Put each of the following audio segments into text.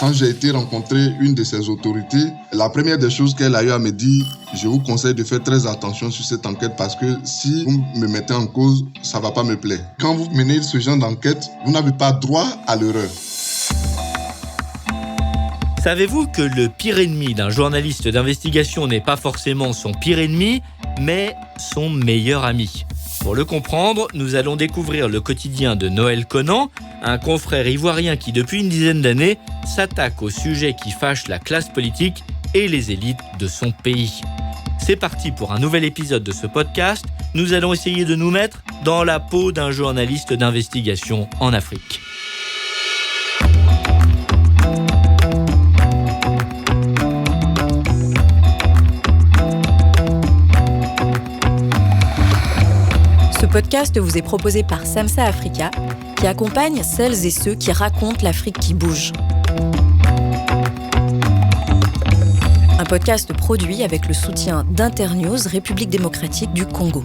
Quand j'ai été rencontrer une de ces autorités, la première des choses qu'elle a eu à me dire, je vous conseille de faire très attention sur cette enquête parce que si vous me mettez en cause, ça ne va pas me plaire. Quand vous menez ce genre d'enquête, vous n'avez pas droit à l'erreur. Savez-vous que le pire ennemi d'un journaliste d'investigation n'est pas forcément son pire ennemi, mais son meilleur ami ? Pour le comprendre, nous allons découvrir le quotidien de Noël Conan, un confrère ivoirien qui, depuis une dizaine d'années, s'attaque aux sujets qui fâchent la classe politique et les élites de son pays. C'est parti pour un nouvel épisode de ce podcast. Nous allons essayer de nous mettre dans la peau d'un journaliste d'investigation en Afrique. Ce podcast vous est proposé par Samsa Africa, qui accompagne celles et ceux qui racontent l'Afrique qui bouge. Un podcast produit avec le soutien d'Internews, République démocratique du Congo.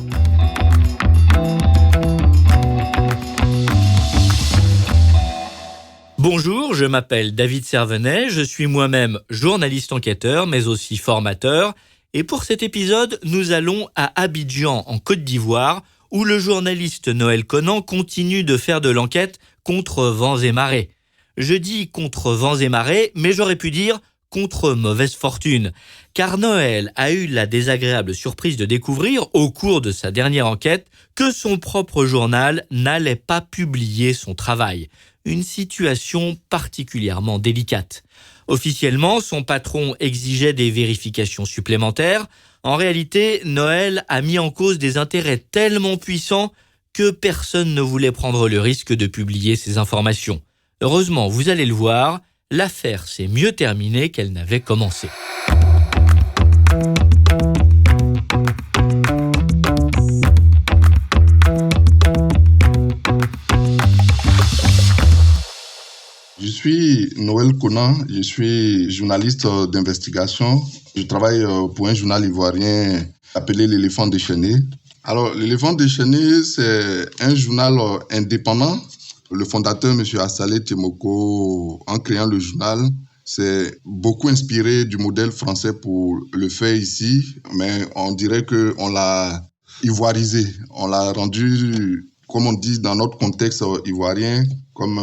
Bonjour, je m'appelle David Servenet, je suis moi-même journaliste enquêteur, mais aussi formateur. Et pour cet épisode, nous allons à Abidjan, en Côte d'Ivoire, où le journaliste Noël Conan continue de faire de l'enquête contre vents et marées. Je dis contre vents et marées, mais j'aurais pu dire contre mauvaise fortune. Car Noël a eu la désagréable surprise de découvrir, au cours de sa dernière enquête, que son propre journal n'allait pas publier son travail. Une situation particulièrement délicate. Officiellement, son patron exigeait des vérifications supplémentaires. En réalité, Noël a mis en cause des intérêts tellement puissants que personne ne voulait prendre le risque de publier ces informations. Heureusement, vous allez le voir, l'affaire s'est mieux terminée qu'elle n'avait commencé. Je suis Noël Conan, je suis journaliste d'investigation. Je travaille pour un journal ivoirien appelé L'Éléphant déchaîné. Alors, L'Éléphant déchaîné, c'est un journal indépendant. Le fondateur, M. Assalé Temoko, en créant le journal, s'est beaucoup inspiré du modèle français pour le faire ici, mais on dirait qu'on l'a ivoirisé. On l'a rendu, comme on dit dans notre contexte ivoirien, comme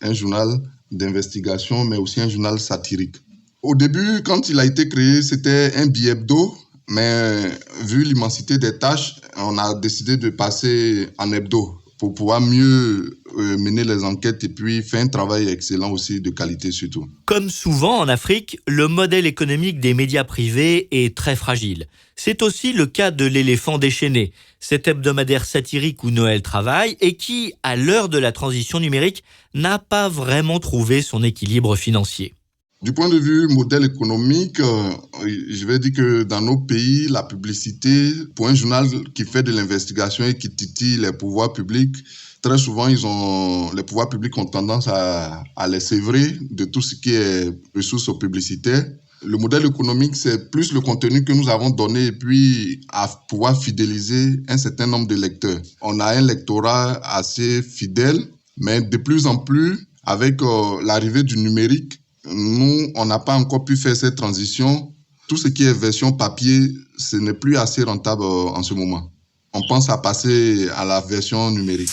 un journal d'investigation, mais aussi un journal satirique. Au début, quand il a été créé, c'était un bi-hebdo, mais vu l'immensité des tâches, on a décidé de passer en hebdo pour pouvoir mieux mener les enquêtes et puis faire un travail excellent aussi, de qualité surtout. Comme souvent en Afrique, le modèle économique des médias privés est très fragile. C'est aussi le cas de L'Éléphant déchaîné, cet hebdomadaire satirique où Noël travaille et qui, à l'heure de la transition numérique, n'a pas vraiment trouvé son équilibre financier. Du point de vue modèle économique, je vais dire que dans nos pays, la publicité, pour un journal qui fait de l'investigation et qui titille les pouvoirs publics, très souvent, les pouvoirs publics ont tendance à les sévrer de tout ce qui est ressources publicitaires. Le modèle économique, c'est plus le contenu que nous avons donné et puis à pouvoir fidéliser un certain nombre de lecteurs. On a un lectorat assez fidèle, mais de plus en plus, avec l'arrivée du numérique, nous, on n'a pas encore pu faire cette transition. Tout ce qui est version papier, ce n'est plus assez rentable en ce moment. On pense à passer à la version numérique.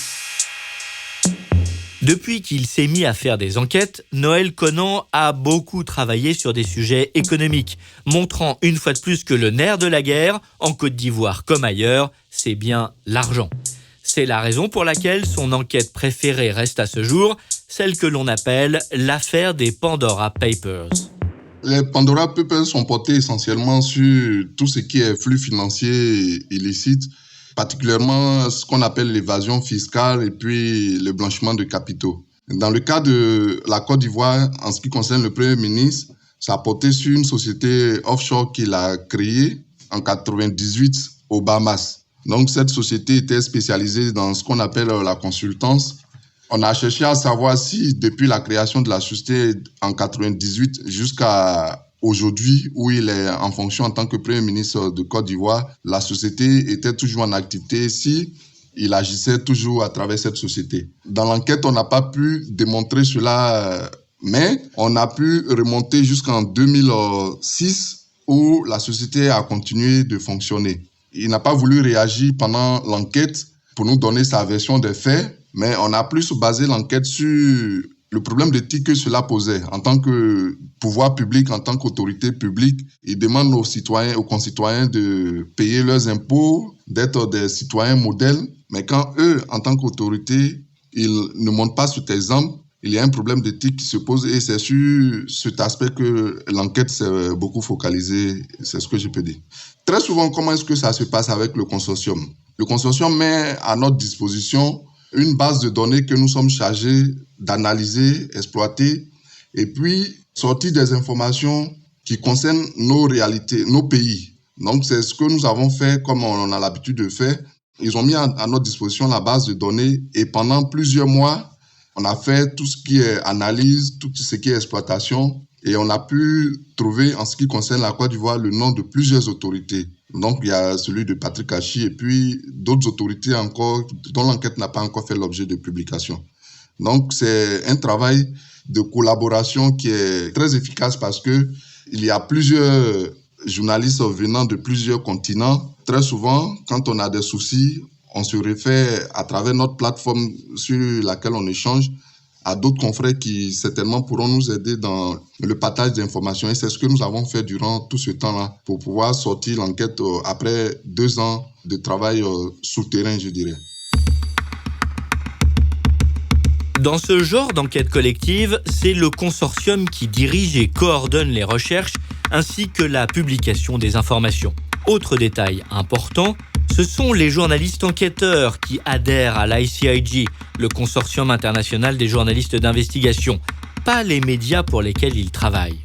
Depuis qu'il s'est mis à faire des enquêtes, Noël Conan a beaucoup travaillé sur des sujets économiques, montrant une fois de plus que le nerf de la guerre, en Côte d'Ivoire comme ailleurs, c'est bien l'argent. C'est la raison pour laquelle son enquête préférée reste à ce jour celle que l'on appelle l'affaire des Pandora Papers. Les Pandora Papers sont portés essentiellement sur tout ce qui est flux financiers illicites, particulièrement ce qu'on appelle l'évasion fiscale et puis le blanchiment de capitaux. Dans le cas de la Côte d'Ivoire, en ce qui concerne le Premier ministre, ça a porté sur une société offshore qu'il a créée en 1998 aux Bahamas. Donc cette société était spécialisée dans ce qu'on appelle la consultance. On a cherché à savoir si depuis la création de la société en 1998 jusqu'à aujourd'hui, où il est en fonction en tant que Premier ministre de Côte d'Ivoire, la société était toujours en activité, si il agissait toujours à travers cette société. Dans l'enquête, on n'a pas pu démontrer cela Mais on a pu remonter jusqu'en 2006 où la société a continué de fonctionner. Il n'a pas voulu réagir pendant l'enquête pour nous donner sa version des faits, mais on a plus basé l'enquête sur le problème d'éthique que cela posait. En tant que pouvoir public, en tant qu'autorité publique, ils demandent aux citoyens, aux concitoyens de payer leurs impôts, d'être des citoyens modèles. Mais quand eux, en tant qu'autorité, ils ne montrent pas cet exemple, il y a un problème d'éthique qui se pose et c'est sur cet aspect que l'enquête s'est beaucoup focalisée. C'est ce que je peux dire. Très souvent, comment est-ce que ça se passe avec le consortium? Le consortium met à notre disposition une base de données que nous sommes chargés d'analyser, exploiter et puis sortir des informations qui concernent nos réalités, nos pays. Donc, c'est ce que nous avons fait comme on a l'habitude de faire. Ils ont mis à notre disposition la base de données et pendant plusieurs mois, on a fait tout ce qui est analyse, tout ce qui est exploitation et on a pu trouver en ce qui concerne la Côte d'Ivoire le nom de plusieurs autorités. Donc, il y a celui de Patrick Hachi et puis d'autres autorités encore dont l'enquête n'a pas encore fait l'objet de publication. Donc, c'est un travail de collaboration qui est très efficace parce que il y a plusieurs journalistes venant de plusieurs continents. Très souvent, quand on a des soucis, on se réfère à travers notre plateforme sur laquelle on échange à d'autres confrères qui certainement pourront nous aider dans le partage d'informations. Et c'est ce que nous avons fait durant tout ce temps-là pour pouvoir sortir l'enquête après 2 ans de travail souterrain, je dirais. Dans ce genre d'enquête collective, c'est le consortium qui dirige et coordonne les recherches ainsi que la publication des informations. Autre détail important, ce sont les journalistes enquêteurs qui adhèrent à l'ICIJ, le consortium international des journalistes d'investigation, pas les médias pour lesquels ils travaillent.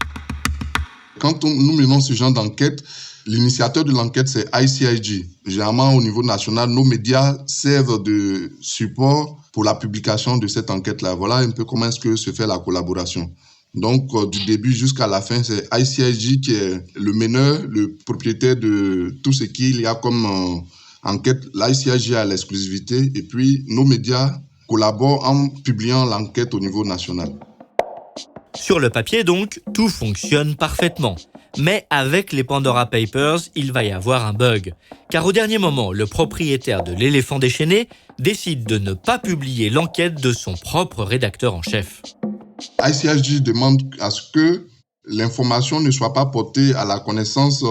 Quand nous menons ce genre d'enquête, l'initiateur de l'enquête, c'est ICIJ. Généralement, au niveau national, nos médias servent de support pour la publication de cette enquête-là. Voilà un peu comment est-ce que se fait la collaboration. Donc, du début jusqu'à la fin, c'est ICIJ qui est le meneur, le propriétaire de tout ce qu'il y a comme enquête. L'ICIJ a l'exclusivité et puis nos médias collaborent en publiant l'enquête au niveau national. Sur le papier donc, tout fonctionne parfaitement. Mais avec les Pandora Papers, il va y avoir un bug. Car au dernier moment, le propriétaire de l'éléphant déchaîné décide de ne pas publier l'enquête de son propre rédacteur en chef. ICIJ demande à ce que l'information ne soit pas portée à la connaissance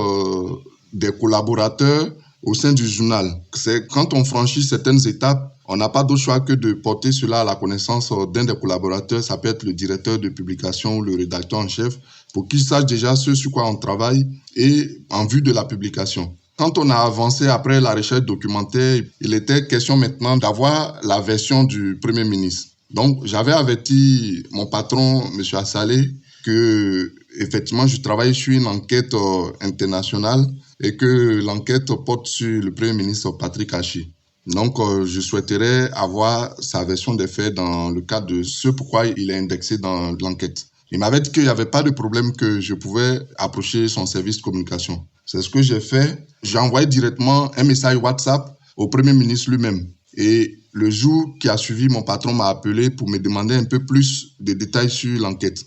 des collaborateurs au sein du journal. C'est quand on franchit certaines étapes, on n'a pas d'autre choix que de porter cela à la connaissance d'un des collaborateurs. Ça peut être le directeur de publication ou le rédacteur en chef pour qu'il sache déjà ce sur quoi on travaille et en vue de la publication. Quand on a avancé après la recherche documentaire, il était question maintenant d'avoir la version du Premier ministre. Donc, j'avais averti mon patron, M. Assalé, que effectivement, je travaille sur une enquête internationale et que l'enquête porte sur le Premier ministre Patrick Hachi. Donc, je souhaiterais avoir sa version des faits dans le cadre de ce pourquoi il est indexé dans l'enquête. Il m'avait dit qu'il n'y avait pas de problème, que je pouvais approcher son service de communication. C'est ce que j'ai fait. J'ai envoyé directement un message WhatsApp au Premier ministre lui-même. Et le jour qui a suivi, mon patron m'a appelé pour me demander un peu plus de détails sur l'enquête.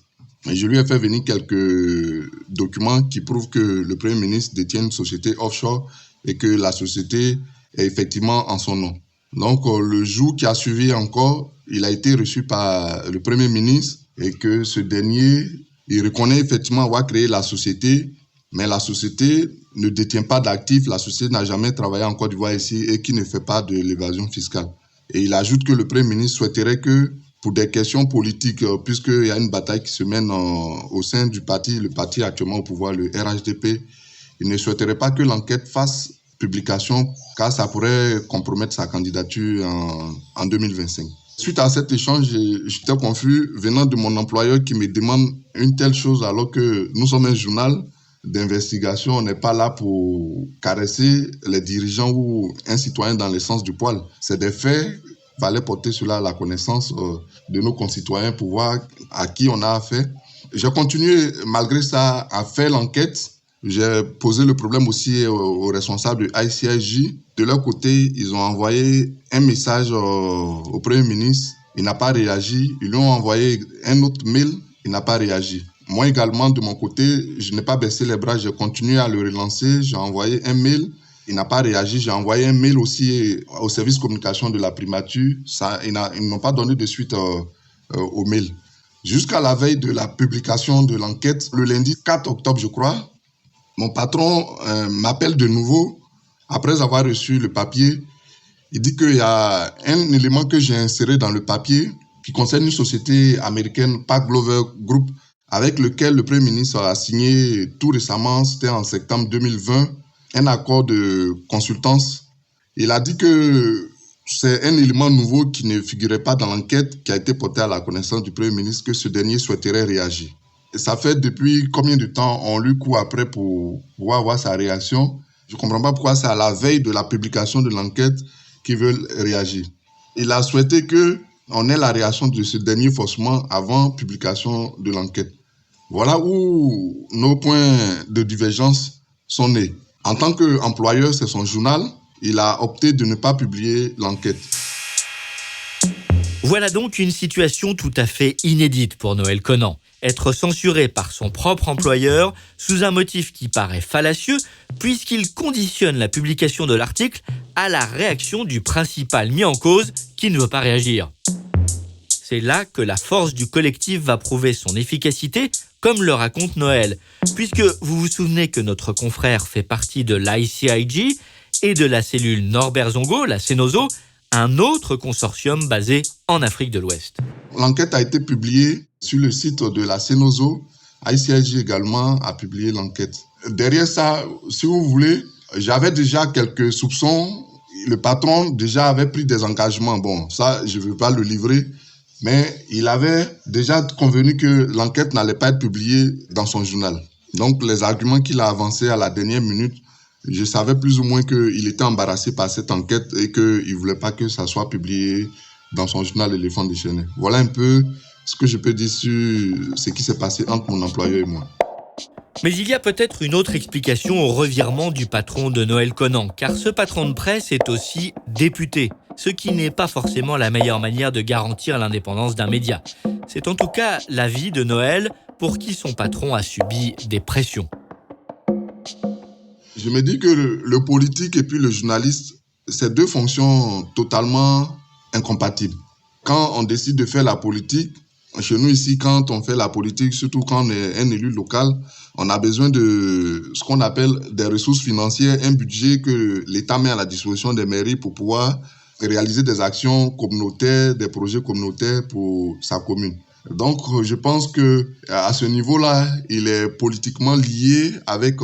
Et je lui ai fait venir quelques documents qui prouvent que le Premier ministre détient une société offshore et que la société est effectivement en son nom. Donc, le jour qui a suivi encore, il a été reçu par le Premier ministre et que ce dernier, il reconnaît effectivement avoir créé la société, mais la société ne détient pas d'actifs, la société n'a jamais travaillé en Côte d'Ivoire ici et qui ne fait pas de l'évasion fiscale. Et il ajoute que le Premier ministre souhaiterait que, pour des questions politiques, puisqu'il y a une bataille qui se mène au sein du parti, le parti actuellement au pouvoir, le RHDP, il ne souhaiterait pas que l'enquête fasse publication, car ça pourrait compromettre sa candidature en 2025. Suite à cet échange, j'étais confus venant de mon employeur qui me demande une telle chose alors que nous sommes un journal d'investigation. On n'est pas là pour caresser les dirigeants ou un citoyen dans le sens du poil. C'est des faits. Il fallait porter cela à la connaissance de nos concitoyens pour voir à qui on a affaire. J'ai continué malgré ça à faire l'enquête. J'ai posé le problème aussi aux responsables de ICIJ. De leur côté, ils ont envoyé un message au Premier ministre. Il n'a pas réagi. Ils lui ont envoyé un autre mail il n'a pas réagi. Moi également, de mon côté, je n'ai pas baissé les bras, j'ai continué à le relancer, j'ai envoyé un mail, il n'a pas réagi, j'ai envoyé un mail aussi au service communication de la primature, ils n'ont pas donné de suite au mail. Jusqu'à la veille de la publication de l'enquête, le lundi 4 octobre, je crois, mon patron m'appelle de nouveau, après avoir reçu le papier. Il dit qu'il y a un élément que j'ai inséré dans le papier qui concerne une société américaine, Pack Glover Group, avec lequel le Premier ministre a signé tout récemment, c'était en septembre 2020, un accord de consultance. Il a dit que c'est un élément nouveau qui ne figurait pas dans l'enquête qui a été porté à la connaissance du Premier ministre, que ce dernier souhaiterait réagir. Et ça fait depuis combien de temps on lui court après pour pouvoir avoir sa réaction. Je ne comprends pas pourquoi c'est à la veille de la publication de l'enquête qu'ils veulent réagir. Il a souhaité qu'on ait la réaction de ce dernier forcément avant publication de l'enquête. Voilà où nos points de divergence sont nés. En tant qu'employeur, c'est son journal. Il a opté de ne pas publier l'enquête. Voilà donc une situation tout à fait inédite pour Noël Conan. Être censuré par son propre employeur sous un motif qui paraît fallacieux puisqu'il conditionne la publication de l'article à la réaction du principal mis en cause qui ne veut pas réagir. C'est là que la force du collectif va prouver son efficacité, comme le raconte Noël, puisque vous vous souvenez que notre confrère fait partie de l'ICIJ et de la cellule Norbert Zongo, la Cenozo, un autre consortium basé en Afrique de l'Ouest. L'enquête a été publiée sur le site de la Cenozo. ICIJ également a publié l'enquête. Derrière ça, si vous voulez, j'avais déjà quelques soupçons. Le patron déjà avait pris des engagements. Bon, ça, je ne veux pas le livrer. Mais il avait déjà convenu que l'enquête n'allait pas être publiée dans son journal. Donc, les arguments qu'il a avancés à la dernière minute, je savais plus ou moins qu'il était embarrassé par cette enquête et qu'il ne voulait pas que ça soit publié dans son journal Éléphant déchaîné. Voilà un peu ce que je peux dire sur ce qui s'est passé entre mon employeur et moi. Mais il y a peut-être une autre explication au revirement du patron de Noël Conan, car ce patron de presse est aussi député, ce qui n'est pas forcément la meilleure manière de garantir l'indépendance d'un média. C'est en tout cas l'avis de Noël, pour qui son patron a subi des pressions. Je me dis que le politique et puis le journaliste, c'est deux fonctions totalement incompatibles. Quand on décide de faire la politique, chez nous ici, quand on fait la politique, surtout quand on est un élu local, on a besoin de ce qu'on appelle des ressources financières, un budget que l'État met à la disposition des mairies pour pouvoir réaliser des actions communautaires, des projets communautaires pour sa commune. Donc, je pense que à ce niveau-là, il est politiquement lié avec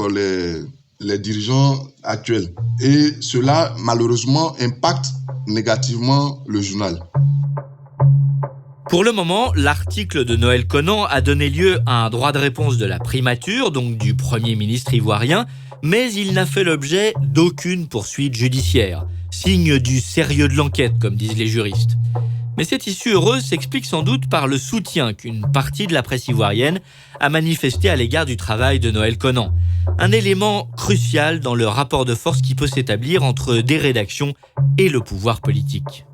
les dirigeants actuels. Et cela, malheureusement, impacte négativement le journal. Pour le moment, l'article de Noël Conan a donné lieu à un droit de réponse de la primature, donc du Premier ministre ivoirien, mais il n'a fait l'objet d'aucune poursuite judiciaire. Signe du sérieux de l'enquête, comme disent les juristes. Mais cette issue heureuse s'explique sans doute par le soutien qu'une partie de la presse ivoirienne a manifesté à l'égard du travail de Noël Conan. Un élément crucial dans le rapport de force qui peut s'établir entre des rédactions et le pouvoir politique.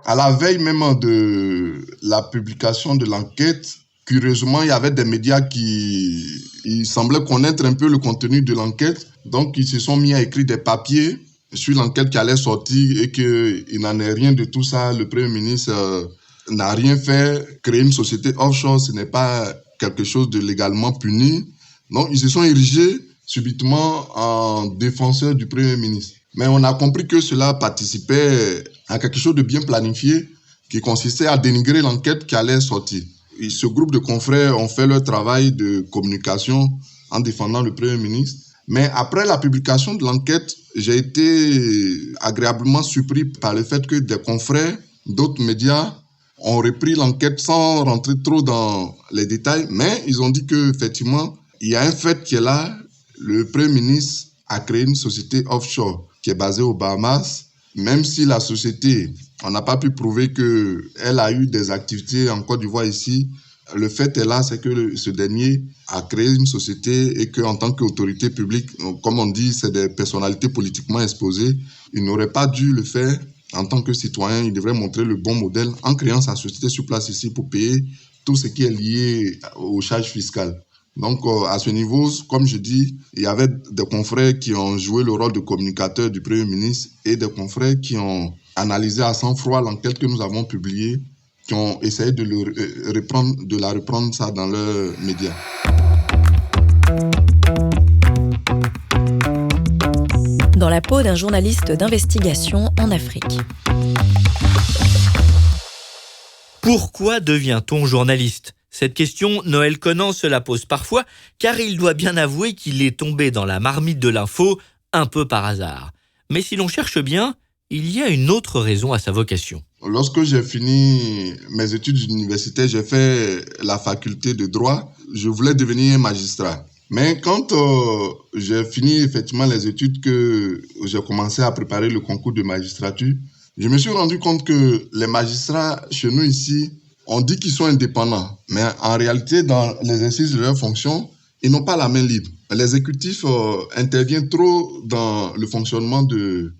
À la veille même de la publication de l'enquête, curieusement, il y avait des médias qui semblaient connaître un peu le contenu de l'enquête. Donc, ils se sont mis à écrire des papiers sur l'enquête qui allait sortir et qu'il n'en est rien de tout ça. Le Premier ministre n'a rien fait. Créer une société offshore, ce n'est pas quelque chose de légalement puni. Donc, ils se sont érigés subitement en défenseurs du Premier ministre. Mais on a compris que cela participait à quelque chose de bien planifié qui consistait à dénigrer l'enquête qui allait sortir. Et ce groupe de confrères ont fait leur travail de communication en défendant le Premier ministre. Mais après la publication de l'enquête, j'ai été agréablement surpris par le fait que des confrères d'autres médias ont repris l'enquête sans rentrer trop dans les détails. Mais ils ont dit qu'effectivement, il y a un fait qui est là. Le Premier ministre a créé une société offshore qui est basée aux Bahamas. Même si la société, on n'a pas pu prouver qu'elle a eu des activités en Côte d'Ivoire ici, le fait est là, c'est que ce dernier a créé une société et qu'en tant qu'autorité publique, comme on dit, c'est des personnalités politiquement exposées. Il n'aurait pas dû le faire en tant que citoyen. Il devrait montrer le bon modèle en créant sa société sur place ici pour payer tout ce qui est lié aux charges fiscales. Donc, à ce niveau, comme je dis, il y avait des confrères qui ont joué le rôle de communicateur du Premier ministre et des confrères qui ont analysé à sang-froid l'enquête que nous avons publiée, qui ont essayé de la reprendre ça dans leurs médias. Dans la peau d'un journaliste d'investigation en Afrique. Pourquoi devient-on journaliste ? Cette question, Noël Conan se la pose parfois, car il doit bien avouer qu'il est tombé dans la marmite de l'info un peu par hasard. Mais si l'on cherche bien, il y a une autre raison à sa vocation. Lorsque j'ai fini mes études universitaires, j'ai fait la faculté de droit. Je voulais devenir magistrat. Mais quand j'ai fini effectivement les études, que j'ai commencé à préparer le concours de magistrature, je me suis rendu compte que les magistrats chez nous ici, on dit qu'ils sont indépendants, mais en réalité, dans l'exercice de leurs fonctions, ils n'ont pas la main libre. L'exécutif intervient trop dans le fonctionnement de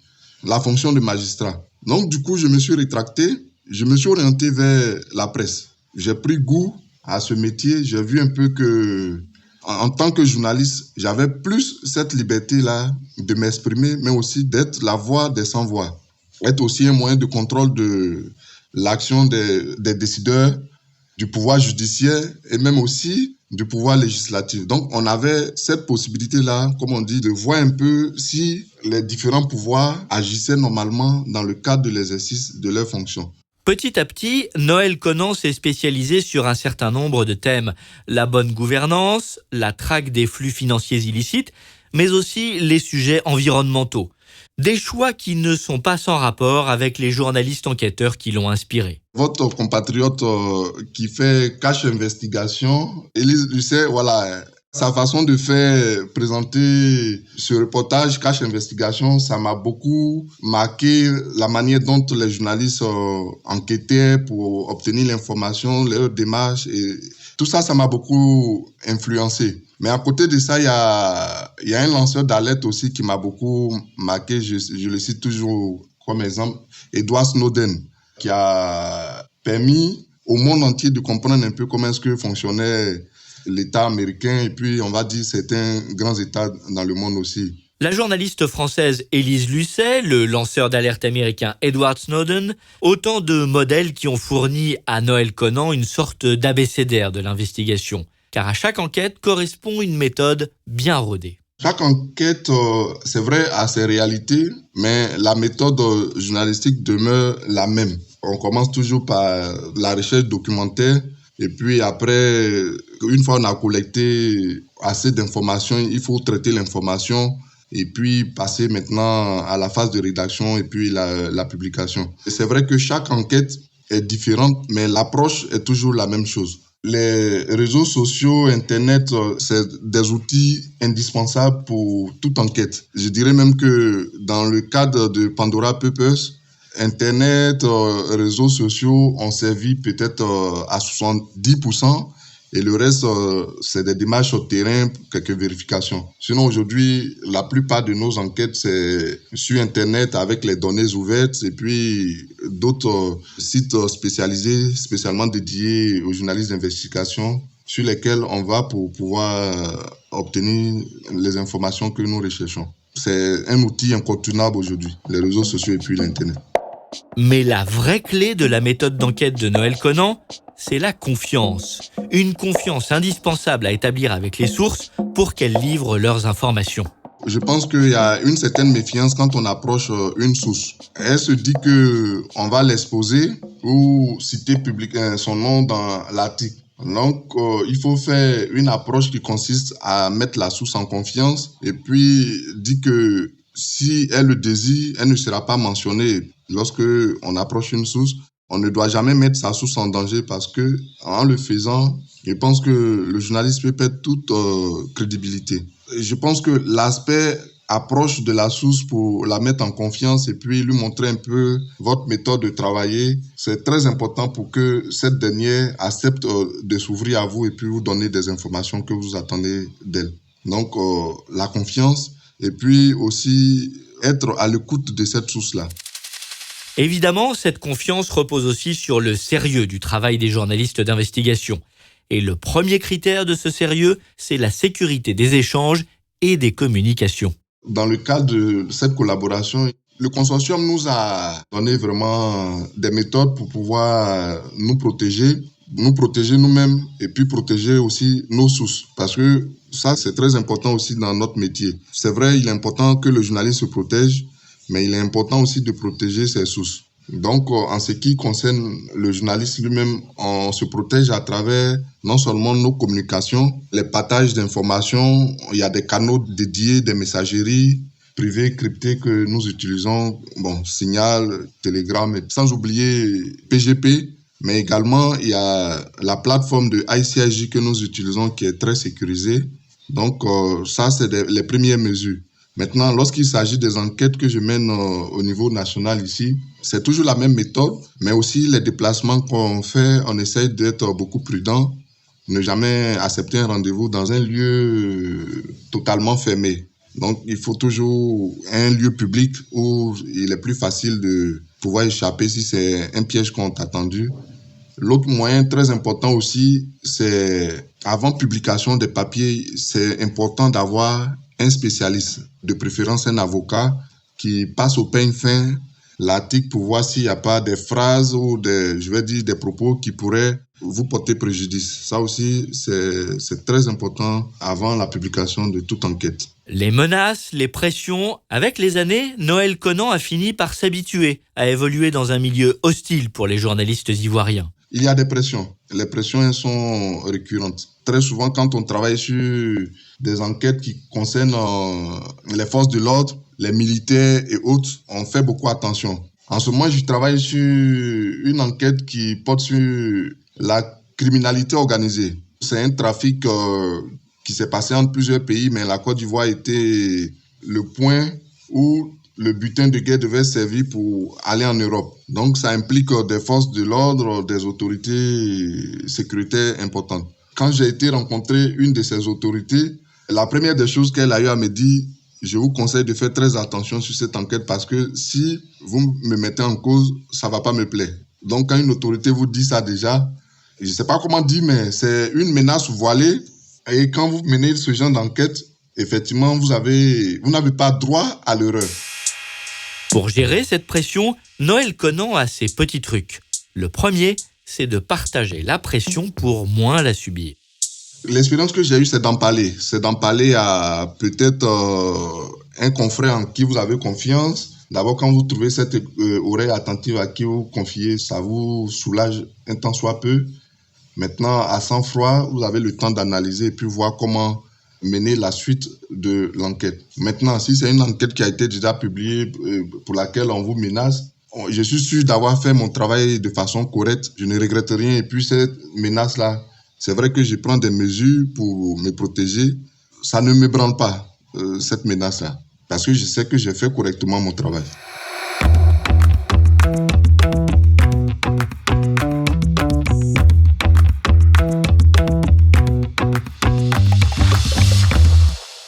la fonction de magistrat. Donc, du coup, je me suis rétracté, je me suis orienté vers la presse. J'ai pris goût à ce métier, j'ai vu un peu que, en tant que journaliste, j'avais plus cette liberté-là de m'exprimer, mais aussi d'être la voix des sans-voix. Être aussi un moyen de contrôle de l'action des décideurs, du pouvoir judiciaire et même aussi du pouvoir législatif. Donc, on avait cette possibilité-là, comme on dit, de voir un peu si les différents pouvoirs agissaient normalement dans le cadre de l'exercice de leurs fonctions. Petit à petit, Noël Conan s'est spécialisé sur un certain nombre de thèmes. La bonne gouvernance, la traque des flux financiers illicites, mais aussi les sujets environnementaux. Des choix qui ne sont pas sans rapport avec les journalistes enquêteurs qui l'ont inspiré. Votre compatriote qui fait Cache Investigation, Élise Lucet, voilà, sa façon de faire présenter ce reportage Cache Investigation, ça m'a beaucoup marqué la manière dont les journalistes enquêtaient pour obtenir l'information, leurs démarches et tout ça, ça m'a beaucoup influencé. Mais à côté de ça, il y a un lanceur d'alerte aussi qui m'a beaucoup marqué. Je le cite toujours comme exemple, Edward Snowden, qui a permis au monde entier de comprendre un peu comment est-ce que fonctionnait l'État américain et puis, on va dire, certains grands États dans le monde aussi. La journaliste française Élise Lucet, le lanceur d'alerte américain Edward Snowden, autant de modèles qui ont fourni à Noël Conan une sorte d'abécédaire de l'investigation. Car à chaque enquête correspond une méthode bien rodée. Chaque enquête, c'est vrai, a ses réalités, mais la méthode journalistique demeure la même. On commence toujours par la recherche documentaire, et puis après, une fois on a collecté assez d'informations, il faut traiter l'information, et puis passer maintenant à la phase de rédaction, et puis la publication. Et c'est vrai que chaque enquête est différente, mais l'approche est toujours la même chose. Les réseaux sociaux, Internet, c'est des outils indispensables pour toute enquête. Je dirais même que dans le cadre de Pandora Papers, Internet, réseaux sociaux ont servi peut-être à 70%. Et le reste, c'est des démarches au terrain, quelques vérifications. Sinon, aujourd'hui, la plupart de nos enquêtes, c'est sur Internet avec les données ouvertes et puis d'autres sites spécialisés, spécialement dédiés aux journalistes d'investigation, sur lesquels on va pour pouvoir obtenir les informations que nous recherchons. C'est un outil incontournable aujourd'hui, les réseaux sociaux et puis l'Internet. Mais la vraie clé de la méthode d'enquête de Noël Conan, c'est la confiance. Une confiance indispensable à établir avec les sources pour qu'elles livrent leurs informations. Je pense qu'il y a une certaine méfiance quand on approche une source. Elle se dit qu'on va l'exposer ou citer publiquement son nom dans l'article. Donc, il faut faire une approche qui consiste à mettre la source en confiance et puis dire que si elle le désire, elle ne sera pas mentionnée. Lorsque on approche une source, on ne doit jamais mettre sa source en danger parce que, en le faisant, je pense que le journaliste peut perdre toute crédibilité. Je pense que l'aspect approche de la source pour la mettre en confiance et puis lui montrer un peu votre méthode de travailler, c'est très important pour que cette dernière accepte de s'ouvrir à vous et puis vous donner des informations que vous attendez d'elle. Donc, la confiance et puis aussi être à l'écoute de cette source-là. Évidemment, cette confiance repose aussi sur le sérieux du travail des journalistes d'investigation. Et le premier critère de ce sérieux, c'est la sécurité des échanges et des communications. Dans le cadre de cette collaboration, le consortium nous a donné vraiment des méthodes pour pouvoir nous protéger nous-mêmes et puis protéger aussi nos sources. Parce que ça, c'est très important aussi dans notre métier. C'est vrai, il est important que le journaliste se protège, mais il est important aussi de protéger ses sources. Donc, en ce qui concerne le journaliste lui-même, on se protège à travers non seulement nos communications, les partages d'informations, il y a des canaux dédiés, des messageries privées, cryptées que nous utilisons, Signal, Telegram, sans oublier PGP, mais également il y a la plateforme de ICIJ que nous utilisons qui est très sécurisée. Donc, ça, c'est les premières mesures. Maintenant, lorsqu'il s'agit des enquêtes que je mène au niveau national ici, c'est toujours la même méthode, mais aussi les déplacements qu'on fait, on essaye d'être beaucoup prudent, ne jamais accepter un rendez-vous dans un lieu totalement fermé. Donc, il faut toujours un lieu public où il est plus facile de pouvoir échapper si c'est un piège qu'on t'a tendu. L'autre moyen très important aussi, c'est avant publication des papiers, c'est important d'avoir un spécialiste, de préférence un avocat, qui passe au peigne fin l'article pour voir s'il n'y a pas des phrases ou des propos qui pourraient vous porter préjudice. Ça aussi, c'est très important avant la publication de toute enquête. Les menaces, les pressions, avec les années, Noël Conan a fini par s'habituer à évoluer dans un milieu hostile pour les journalistes ivoiriens. Il y a des pressions. Les pressions, elles sont récurrentes. Très souvent, quand on travaille sur des enquêtes qui concernent les forces de l'ordre, les militaires et autres, on fait beaucoup attention. En ce moment, je travaille sur une enquête qui porte sur la criminalité organisée. C'est un trafic qui s'est passé entre plusieurs pays, mais la Côte d'Ivoire était le point où le butin de guerre devait servir pour aller en Europe. Donc, ça implique des forces de l'ordre, des autorités sécuritaires importantes. Quand j'ai été rencontrer une de ces autorités, la première des choses qu'elle a eu à me dire, je vous conseille de faire très attention sur cette enquête parce que si vous me mettez en cause, ça ne va pas me plaire. Donc, quand une autorité vous dit ça déjà, je ne sais pas comment dire, mais c'est une menace voilée. Et quand vous menez ce genre d'enquête, effectivement, vous n'avez pas droit à l'erreur. Pour gérer cette pression, Noël Conan a ses petits trucs. Le premier, c'est de partager la pression pour moins la subir. L'expérience que j'ai eue, c'est d'en parler. C'est d'en parler à peut-être un confrère en qui vous avez confiance. D'abord, quand vous trouvez cette oreille attentive à qui vous confiez, ça vous soulage un temps soit peu. Maintenant, à sang-froid, vous avez le temps d'analyser et puis voir comment mener la suite de l'enquête. Maintenant, si c'est une enquête qui a été déjà publiée pour laquelle on vous menace, je suis sûr d'avoir fait mon travail de façon correcte. Je ne regrette rien. Et puis cette menace-là, c'est vrai que je prends des mesures pour me protéger. Ça ne me branle pas, cette menace-là, parce que je sais que j'ai fait correctement mon travail.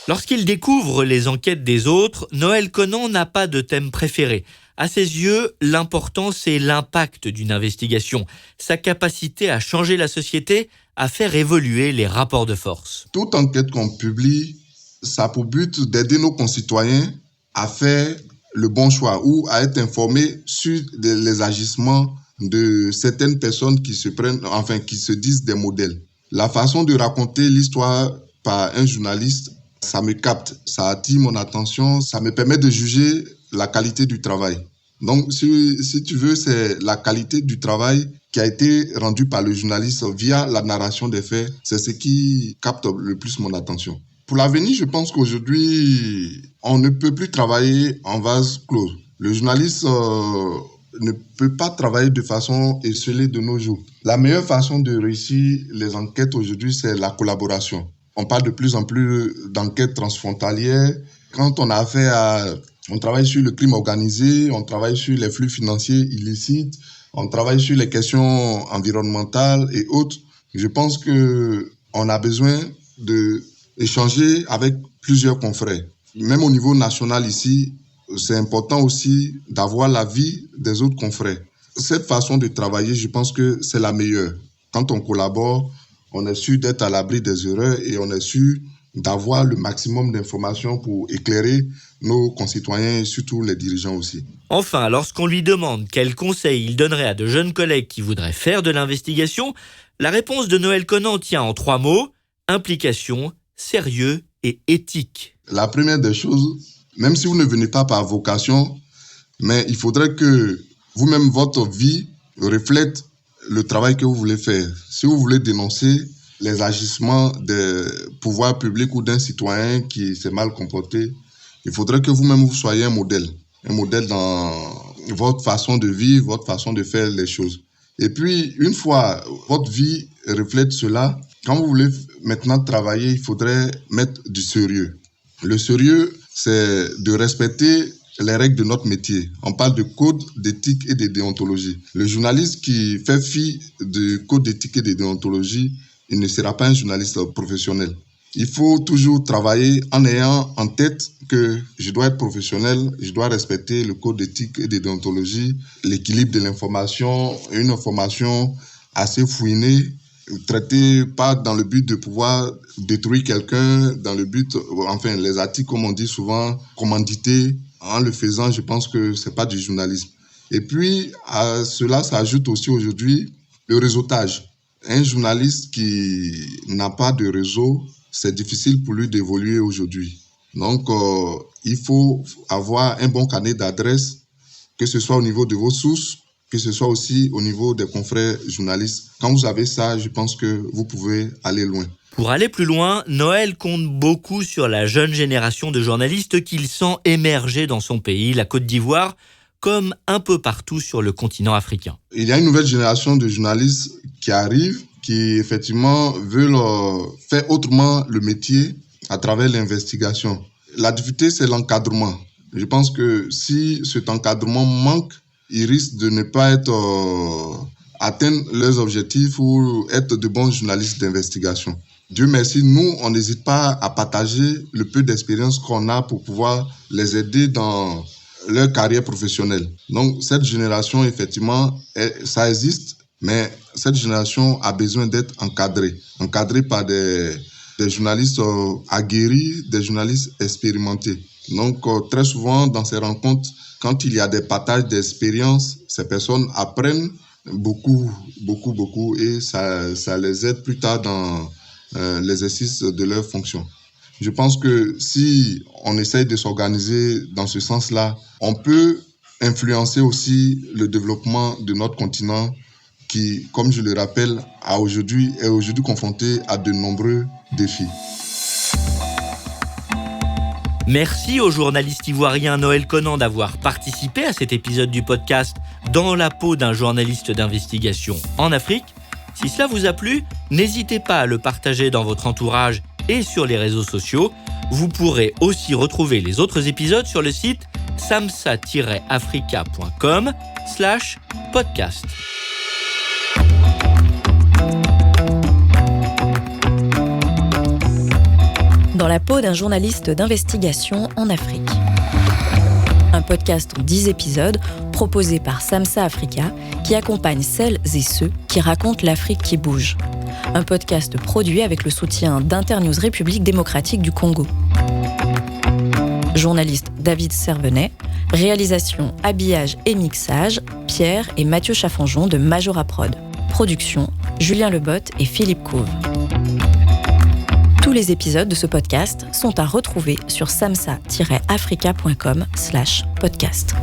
Lorsqu'il découvre les enquêtes des autres, Noël Conan n'a pas de thème préféré. À ses yeux, l'important, c'est l'impact d'une investigation, sa capacité à changer la société, à faire évoluer les rapports de force. Toute enquête qu'on publie, ça a pour but d'aider nos concitoyens à faire le bon choix ou à être informés sur les agissements de certaines personnes qui se disent des modèles. La façon de raconter l'histoire par un journaliste, ça me capte, ça attire mon attention, ça me permet de juger la qualité du travail. Donc, si tu veux, c'est la qualité du travail qui a été rendue par le journaliste via la narration des faits. C'est ce qui capte le plus mon attention. Pour l'avenir, je pense qu'aujourd'hui, on ne peut plus travailler en vase clos. Le journaliste ne peut pas travailler de façon esselée de nos jours. La meilleure façon de réussir les enquêtes aujourd'hui, c'est la collaboration. On parle de plus en plus d'enquêtes transfrontalières. Quand on a affaire on travaille sur le crime organisé, on travaille sur les flux financiers illicites, on travaille sur les questions environnementales et autres. Je pense qu'on a besoin d'échanger avec plusieurs confrères. Même au niveau national ici, c'est important aussi d'avoir l'avis des autres confrères. Cette façon de travailler, je pense que c'est la meilleure. Quand on collabore, on est sûr d'être à l'abri des erreurs et on est sûr d'avoir le maximum d'informations pour éclairer nos concitoyens et surtout les dirigeants aussi. Enfin, lorsqu'on lui demande quels conseils il donnerait à de jeunes collègues qui voudraient faire de l'investigation, la réponse de Noël Conan tient en 3 mots, implication, sérieux et éthique. La première des choses, même si vous ne venez pas par vocation, mais il faudrait que vous-même, votre vie reflète le travail que vous voulez faire. Si vous voulez dénoncer les agissements des pouvoirs publics ou d'un citoyen qui s'est mal comporté, il faudrait que vous-même vous soyez un modèle dans votre façon de vivre, votre façon de faire les choses. Et puis, une fois votre vie reflète cela, quand vous voulez maintenant travailler, il faudrait mettre du sérieux. Le sérieux, c'est de respecter les règles de notre métier. On parle de code d'éthique et de déontologie. Le journaliste qui fait fi du code d'éthique et de déontologie, il ne sera pas un journaliste professionnel. Il faut toujours travailler en ayant en tête que je dois être professionnel, je dois respecter le code d'éthique et de déontologie, l'équilibre de l'information, une information assez fouinée, traitée pas dans le but de pouvoir détruire quelqu'un, dans le but, enfin les articles comme on dit souvent, commandités. En le faisant, je pense que c'est pas du journalisme. Et puis, à cela s'ajoute aussi aujourd'hui le réseautage. Un journaliste qui n'a pas de réseau, c'est difficile pour lui d'évoluer aujourd'hui. Donc, il faut avoir un bon carnet d'adresses, que ce soit au niveau de vos sources, que ce soit aussi au niveau des confrères journalistes. Quand vous avez ça, je pense que vous pouvez aller loin. Pour aller plus loin, Noël compte beaucoup sur la jeune génération de journalistes qu'il sent émerger dans son pays, la Côte d'Ivoire, comme un peu partout sur le continent africain. Il y a une nouvelle génération de journalistes qui arrive, qui effectivement veulent faire autrement le métier à travers l'investigation. La difficulté, c'est l'encadrement. Je pense que si cet encadrement manque, ils risquent de ne pas atteindre leurs objectifs ou être de bons journalistes d'investigation. Dieu merci, nous, on n'hésite pas à partager le peu d'expérience qu'on a pour pouvoir les aider dans leur carrière professionnelle. Donc, cette génération, effectivement, ça existe, mais cette génération a besoin d'être encadrée par des journalistes aguerris, des journalistes expérimentés. Donc, très souvent, dans ces rencontres, quand il y a des partages d'expériences, ces personnes apprennent beaucoup, et ça les aide plus tard dans l'exercice de leurs fonctions. Je pense que si on essaye de s'organiser dans ce sens-là, on peut influencer aussi le développement de notre continent qui, comme je le rappelle, est aujourd'hui confronté à de nombreux défis. Merci au journaliste ivoirien Noël Conan d'avoir participé à cet épisode du podcast Dans la peau d'un journaliste d'investigation en Afrique. Si cela vous a plu, n'hésitez pas à le partager dans votre entourage et sur les réseaux sociaux. Vous pourrez aussi retrouver les autres épisodes sur le site samsa-africa.com/podcast. Dans la peau d'un journaliste d'investigation en Afrique. Un podcast en 10 épisodes proposé par Samsa Africa qui accompagne celles et ceux qui racontent l'Afrique qui bouge. Un podcast produit avec le soutien d'Internews République démocratique du Congo. Journaliste David Servenet, réalisation, habillage et mixage, Pierre et Mathieu Chaffanjon de Majora Prod. Production, Julien Lebotte et Philippe Couve. Tous les épisodes de ce podcast sont à retrouver sur samsa-africa.com/podcast.